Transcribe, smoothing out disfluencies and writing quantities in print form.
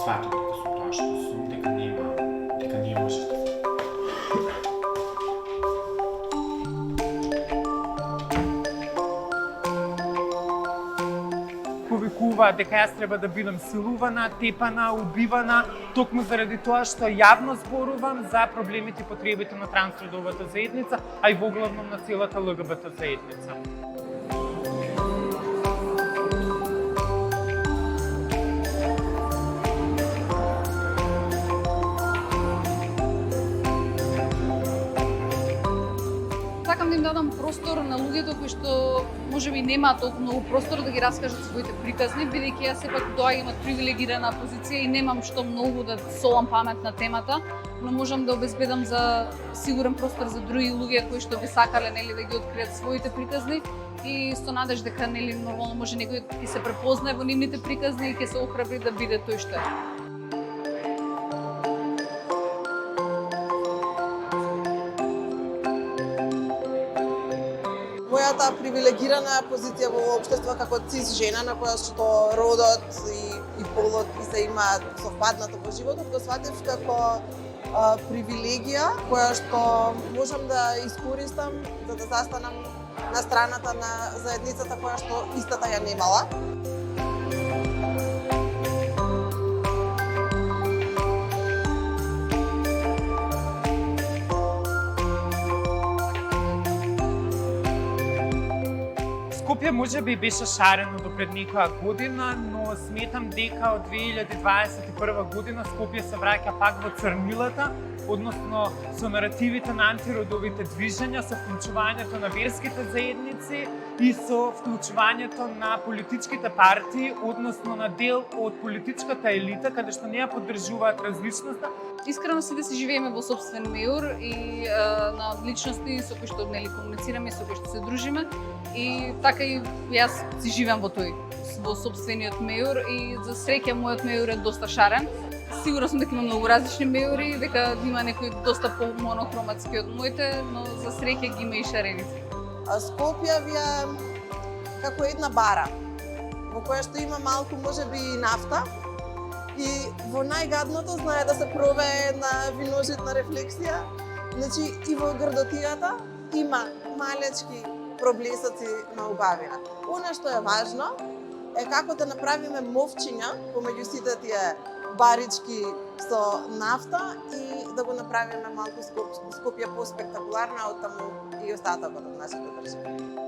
сватам дека со тоа што сум, дека не можете. Повикуваат дека јас треба да бидам силувана, тепана, убивана, токму заради тоа што јавно зборувам за проблемите и потребите на трансродовата заедница, а и воглавно на целата ЛГБТ заедница. Сакам да им дадам простор на луѓето кои што можеби немаат толку многу простор да ги раскажат своите приказни, бидејќи јас сепак доаѓам од привилегирана позиција и немам што многу да солам памет на темата, но можам да обезбедам за сигурен простор за други луѓе кои што би сакале нели да ги откријат своите приказни и со надеж дека нели нормално може некој ќе се препознае во нивните приказни и ќе се охрабри да биде тој што е. Мојата привилегирана позиција во општество како цис жена на која што родот и полот и се имаат совпаднато во животот, го сватев како привилегија која што можам да искористам за да застанам на страната на заедницата која што истата ја немала. Скопје можеби беше шарено до пред некоја година, но сметам дека од 2021 година Скопје се враќа пак во црнилата, односно со наративите на антиродовите движења, со вклучувањето на верските заедници и со вклучувањето на политичките партии, односно на дел од политичката елита, каде што не ја поддржуваат различноста. Искрено си да си живееме во собствен меур и на личности со кои што нели комуницираме, со кои што се дружиме и така и јас си живеам во тој, во собствениот меур и за среќа мојот меур е доста шарен. Сигурна сум дека има многу различни меури, дека има некои доста по-монохроматски од моите, но за среќа ги има и шареници. Скопје ви е како една бара, во која што има малку можеби и нафта, и во најгадното знае да се провее една виножитна рефлексија. Значи и во грдотијата има малечки проблесоци на убавина. Она што е важно е како да направиме мовчиња помеѓу сите тие барички со нафта и да го направиме малку Скопје поспектакуларна од таму и остатокот од нашата држава.